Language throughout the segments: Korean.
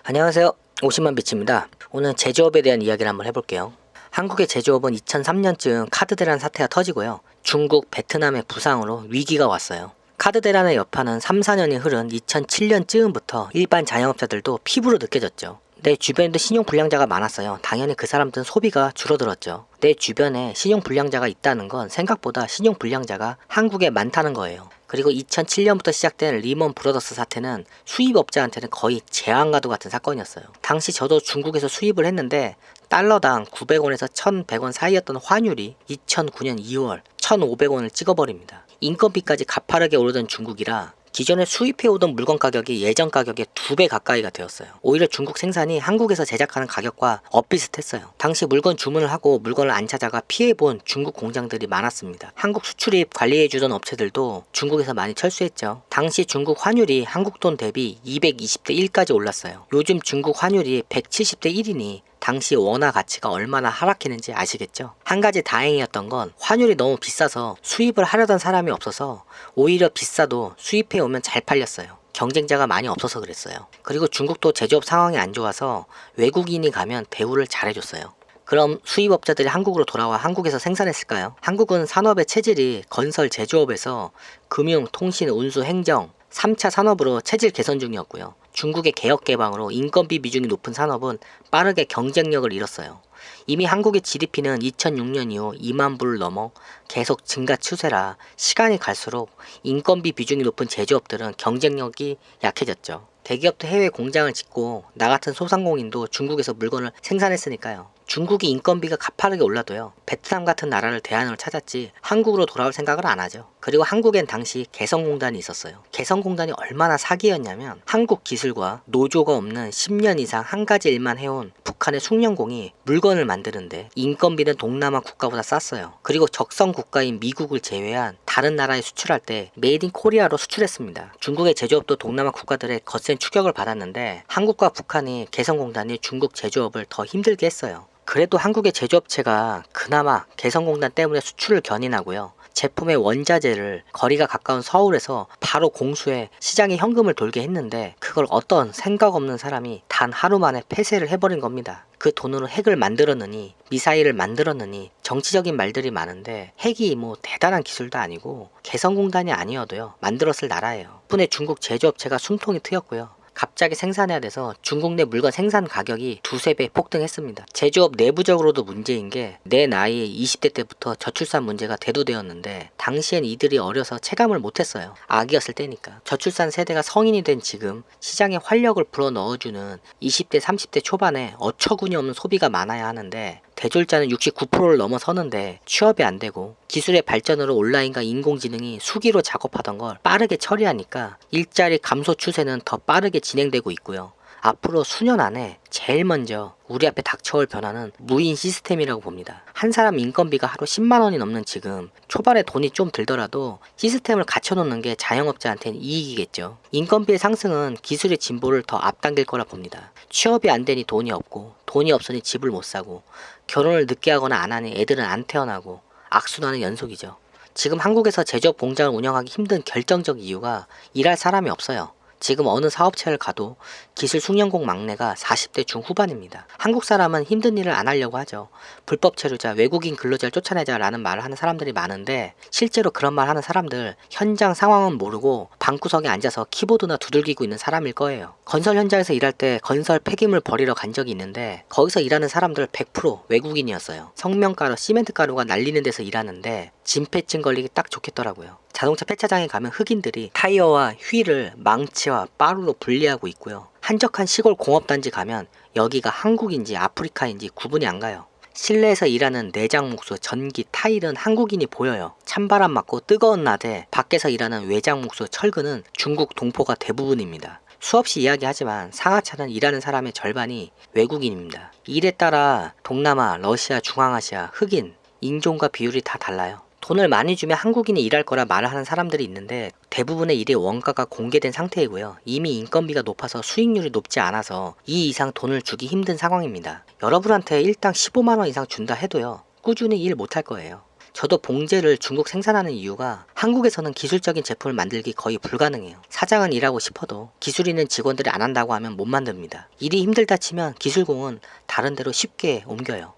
안녕하세요. 50만비치입니다. 오늘 제조업에 대한 이야기를 한번 해볼게요. 한국의 제조업은 2003년쯤 카드 대란 사태가 터지고요. 중국, 베트남의 부상으로 위기가 왔어요. 카드 대란의 여파는 3, 4년이 흐른 2007년쯤부터 일반 자영업자들도 피부로 느껴졌죠. 내 주변에도 신용불량자가 많았어요. 당연히 그 사람들은 소비가 줄어들었죠. 내 주변에 신용불량자가 있다는 건 생각보다 신용불량자가 한국에 많다는 거예요. 그리고 2007년부터 시작된 리먼 브러더스 사태는 수입업자한테는 거의 재앙과도 같은 사건이었어요. 당시 저도 중국에서 수입을 했는데 달러당 900원에서 1100원 사이였던 환율이 2009년 2월 1500원을 찍어버립니다. 인건비까지 가파르게 오르던 중국이라 기존에 수입해오던 물건 가격이 예전 가격의 2배 가까이가 되었어요. 오히려 중국 생산이 한국에서 제작하는 가격과 엇비슷했어요. 당시 물건 주문을 하고 물건을 안 찾아가 피해본 중국 공장들이 많았습니다. 한국 수출입 관리해주던 업체들도 중국에서 많이 철수했죠. 당시 중국 환율이 한국 돈 대비 220대 1까지 올랐어요. 요즘 중국 환율이 170대 1이니 당시 원화 가치가 얼마나 하락했는지 아시겠죠? 한 가지 다행이었던 건 환율이 너무 비싸서 수입을 하려던 사람이 없어서 오히려 비싸도 수입해 오면 잘 팔렸어요. 경쟁자가 많이 없어서 그랬어요. 그리고 중국도 제조업 상황이 안 좋아서 외국인이 가면 대우를 잘해줬어요. 그럼 수입업자들이 한국으로 돌아와 한국에서 생산했을까요? 한국은 산업의 체질이 건설 제조업에서 금융, 통신, 운수, 행정 3차 산업으로 체질 개선 중이었고요. 중국의 개혁 개방으로 인건비 비중이 높은 산업은 빠르게 경쟁력을 잃었어요. 이미 한국의 GDP는 2006년 이후 2만 불을 넘어 계속 증가 추세라 시간이 갈수록 인건비 비중이 높은 제조업들은 경쟁력이 약해졌죠. 대기업도 해외 공장을 짓고 나 같은 소상공인도 중국에서 물건을 생산했으니까요. 중국이 인건비가 가파르게 올라도요. 베트남 같은 나라를 대안으로 찾았지 한국으로 돌아올 생각을 안 하죠. 그리고 한국엔 당시 개성공단이 있었어요. 개성공단이 얼마나 사기였냐면 한국 기술과 노조가 없는 10년 이상 한 가지 일만 해온 북한의 숭늉공이 물건을 만드는데 인건비는 동남아 국가보다 쌌어요. 그리고 적성 국가인 미국을 제외한 다른 나라에 수출할 때 메이드 인 코리아로 수출했습니다. 중국의 제조업도 동남아 국가들의 거센 추격을 받았는데 한국과 북한이 개성공단이 중국 제조업을 더 힘들게 했어요. 그래도 한국의 제조업체가 그나마 개성공단 때문에 수출을 견인하고요. 제품의 원자재를 거리가 가까운 서울에서 바로 공수해 시장에 현금을 돌게 했는데 그걸 어떤 생각 없는 사람이 단 하루 만에 폐쇄를 해버린 겁니다. 그 돈으로 핵을 만들었느니 미사일을 만들었느니 정치적인 말들이 많은데 핵이 뭐 대단한 기술도 아니고 개성공단이 아니어도요 만들었을 나라예요. 덕분에 중국 제조업체가 숨통이 트였고요. 갑자기 생산해야 돼서 중국 내 물건 생산 가격이 두세 배 폭등했습니다. 제조업 내부적으로도 문제인 게 내 나이 20대 때부터 저출산 문제가 대두되었는데 당시엔 이들이 어려서 체감을 못했어요. 아기였을 때니까. 저출산 세대가 성인이 된 지금 시장에 활력을 불어넣어주는 20대 30대 초반에 어처구니 없는 소비가 많아야 하는데 대졸자는 69%를 넘어서는데 취업이 안 되고 기술의 발전으로 온라인과 인공지능이 수기로 작업하던 걸 빠르게 처리하니까 일자리 감소 추세는 더 빠르게 진행되고 있고요. 앞으로 수년 안에 제일 먼저 우리 앞에 닥쳐올 변화는 무인 시스템이라고 봅니다. 한 사람 인건비가 하루 10만 원이 넘는 지금 초반에 돈이 좀 들더라도 시스템을 갖춰놓는 게 자영업자한테는 이익이겠죠. 인건비의 상승은 기술의 진보를 더 앞당길 거라 봅니다. 취업이 안 되니 돈이 없고 돈이 없으니 집을 못 사고 결혼을 늦게 하거나 안 하니 애들은 안 태어나고 악순환의 연속이죠. 지금 한국에서 제조업 공장을 운영하기 힘든 결정적 이유가 일할 사람이 없어요. 지금 어느 사업체를 가도 기술 숙련공 막내가 40대 중후반입니다. 한국 사람은 힘든 일을 안 하려고 하죠. 불법 체류자, 외국인 근로자를 쫓아내자 라는 말을 하는 사람들이 많은데 실제로 그런 말 하는 사람들 현장 상황은 모르고 방구석에 앉아서 키보드나 두들기고 있는 사람일 거예요. 건설 현장에서 일할 때 건설 폐기물 버리러 간 적이 있는데 거기서 일하는 사람들 100% 외국인이었어요. 성명가루, 시멘트 가루가 날리는 데서 일하는데 진폐증 걸리기 딱 좋겠더라고요. 자동차 폐차장에 가면 흑인들이 타이어와 휠을 망치와 빠루로 분리하고 있고요. 한적한 시골 공업단지 가면 여기가 한국인지 아프리카인지 구분이 안 가요. 실내에서 일하는 내장 목수, 전기, 타일은 한국인이 보여요. 찬바람 맞고 뜨거운 낮에 밖에서 일하는 외장 목수, 철근은 중국 동포가 대부분입니다. 수없이 이야기하지만 상하차는 일하는 사람의 절반이 외국인입니다. 일에 따라 동남아, 러시아, 중앙아시아, 흑인, 인종과 비율이 다 달라요. 돈을 많이 주면 한국인이 일할 거라 말을 하는 사람들이 있는데 대부분의 일의 원가가 공개된 상태이고요. 이미 인건비가 높아서 수익률이 높지 않아서 이 이상 돈을 주기 힘든 상황입니다. 여러분한테 일당 15만원 이상 준다 해도요. 꾸준히 일 못할 거예요. 저도 봉제를 중국 생산하는 이유가 한국에서는 기술적인 제품을 만들기 거의 불가능해요. 사장은 일하고 싶어도 기술 있는 직원들이 안 한다고 하면 못 만듭니다. 일이 힘들다 치면 기술공은 다른 데로 쉽게 옮겨요.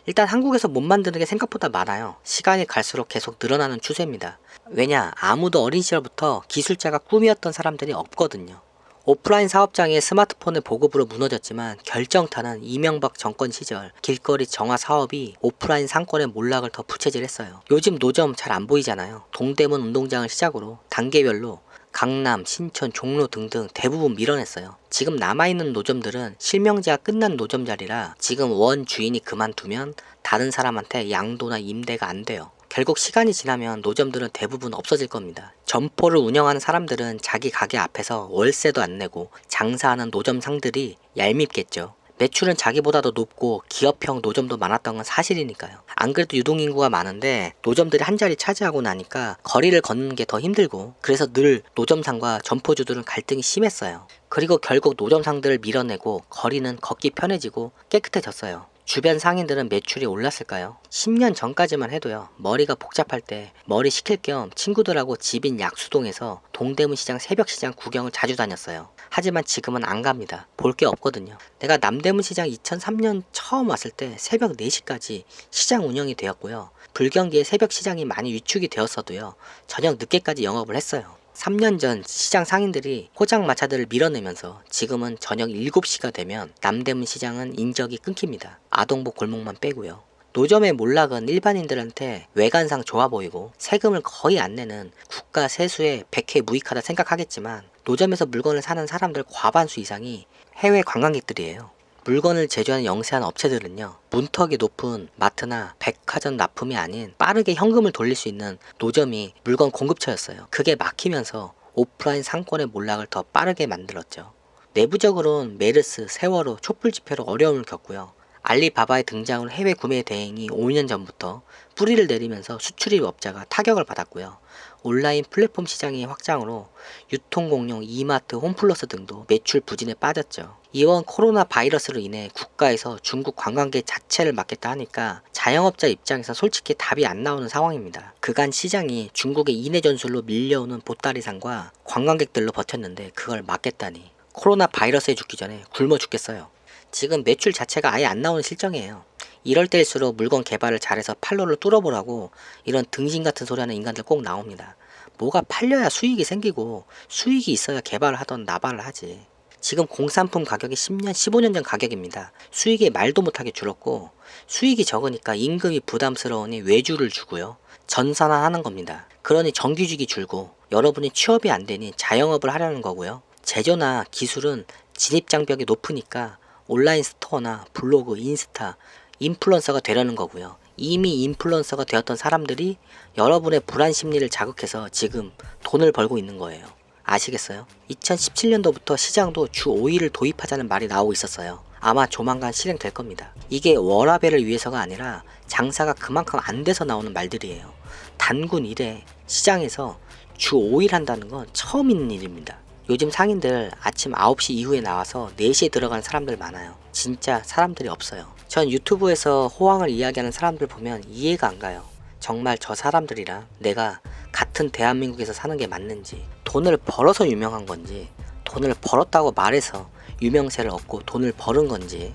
일단 한국에서 못 만드는 게 생각보다 많아요. 시간이 갈수록 계속 늘어나는 추세입니다. 왜냐, 아무도 어린 시절부터 기술자가 꿈이었던 사람들이 없거든요. 오프라인 사업장의 스마트폰의 보급으로 무너졌지만 결정타는 이명박 정권 시절 길거리 정화 사업이 오프라인 상권의 몰락을 더 부채질했어요. 요즘 노점 잘 안 보이잖아요. 동대문 운동장을 시작으로 단계별로 강남, 신천, 종로 등등 대부분 밀어냈어요. 지금 남아있는 노점들은 실명제가 끝난 노점 자리라 지금 원 주인이 그만두면 다른 사람한테 양도나 임대가 안 돼요. 결국 시간이 지나면 노점들은 대부분 없어질 겁니다. 점포를 운영하는 사람들은 자기 가게 앞에서 월세도 안 내고 장사하는 노점상들이 얄밉겠죠. 매출은 자기보다도 높고 기업형 노점도 많았던 건 사실이니까요. 안 그래도 유동인구가 많은데 노점들이 한 자리 차지하고 나니까 거리를 걷는 게 더 힘들고 그래서 늘 노점상과 점포주들은 갈등이 심했어요. 그리고 결국 노점상들을 밀어내고 거리는 걷기 편해지고 깨끗해졌어요. 주변 상인들은 매출이 올랐을까요? 10년 전까지만 해도요. 머리가 복잡할 때 머리 식힐 겸 친구들하고 집인 약수동에서 동대문 시장 새벽 시장 구경을 자주 다녔어요. 하지만 지금은 안 갑니다. 볼 게 없거든요. 내가 남대문 시장 2003년 처음 왔을 때 새벽 4시까지 시장 운영이 되었고요. 불경기에 새벽 시장이 많이 위축이 되었어도요. 저녁 늦게까지 영업을 했어요. 3년 전 시장 상인들이 포장마차들을 밀어내면서 지금은 저녁 7시가 되면 남대문 시장은 인적이 끊깁니다. 아동복 골목만 빼고요. 노점의 몰락은 일반인들한테 외관상 좋아 보이고 세금을 거의 안 내는 국가 세수에 백해 무익하다 생각하겠지만 노점에서 물건을 사는 사람들 과반수 이상이 해외 관광객들이에요. 물건을 제조하는 영세한 업체들은요, 문턱이 높은 마트나 백화점 납품이 아닌 빠르게 현금을 돌릴 수 있는 노점이 물건 공급처였어요. 그게 막히면서 오프라인 상권의 몰락을 더 빠르게 만들었죠. 내부적으로는 메르스, 세월호, 촛불 집회로 어려움을 겪고요. 알리바바의 등장으로 해외 구매 대행이 5년 전부터 뿌리를 내리면서 수출입 업자가 타격을 받았고요. 온라인 플랫폼 시장의 확장으로 유통공룡, 이마트, 홈플러스 등도 매출 부진에 빠졌죠. 이번 코로나 바이러스로 인해 국가에서 중국 관광객 자체를 막겠다 하니까 자영업자 입장에서 솔직히 답이 안 나오는 상황입니다. 그간 시장이 중국의 인해 전술로 밀려오는 보따리상과 관광객들로 버텼는데 그걸 막겠다니 코로나 바이러스에 죽기 전에 굶어 죽겠어요. 지금 매출 자체가 아예 안 나오는 실정이에요. 이럴 때일수록 물건 개발을 잘해서 판로를 뚫어보라고 이런 등신 같은 소리 하는 인간들 꼭 나옵니다. 뭐가 팔려야 수익이 생기고 수익이 있어야 개발을 하던 나발을 하지. 지금 공산품 가격이 10년, 15년 전 가격입니다. 수익이 말도 못하게 줄었고 수익이 적으니까 임금이 부담스러우니 외주를 주고요. 전산화하는 겁니다. 그러니 정규직이 줄고 여러분이 취업이 안 되니 자영업을 하려는 거고요. 제조나 기술은 진입장벽이 높으니까 온라인 스토어나 블로그, 인스타, 인플루언서가 되려는 거고요. 이미 인플루언서가 되었던 사람들이 여러분의 불안 심리를 자극해서 지금 돈을 벌고 있는 거예요. 아시겠어요? 2017년도부터 시장도 주 5일을 도입하자는 말이 나오고 있었어요. 아마 조만간 실행될 겁니다. 이게 워라밸을 위해서가 아니라 장사가 그만큼 안 돼서 나오는 말들이에요. 단군 이래 시장에서 주 5일 한다는 건 처음 있는 일입니다. 요즘 상인들 아침 9시 이후에 나와서 4시에 들어가는 사람들 많아요. 진짜 사람들이 없어요. 전 유튜브에서 호황을 이야기하는 사람들 보면 이해가 안 가요. 정말 저 사람들이랑 내가 같은 대한민국에서 사는 게 맞는지, 돈을 벌어서 유명한 건지, 돈을 벌었다고 말해서 유명세를 얻고 돈을 버는 건지,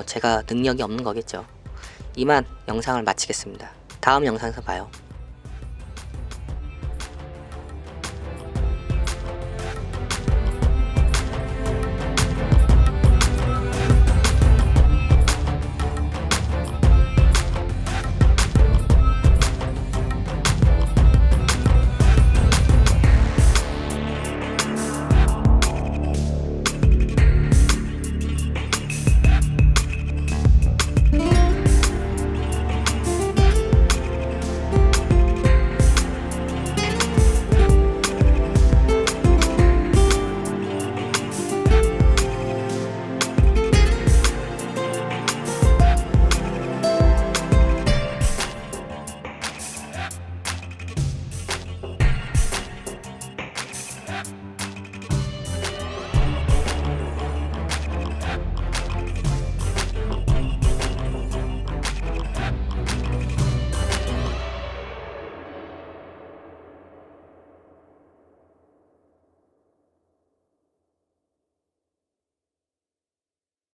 제가 능력이 없는 거겠죠. 이만 영상을 마치겠습니다. 다음 영상에서 봐요.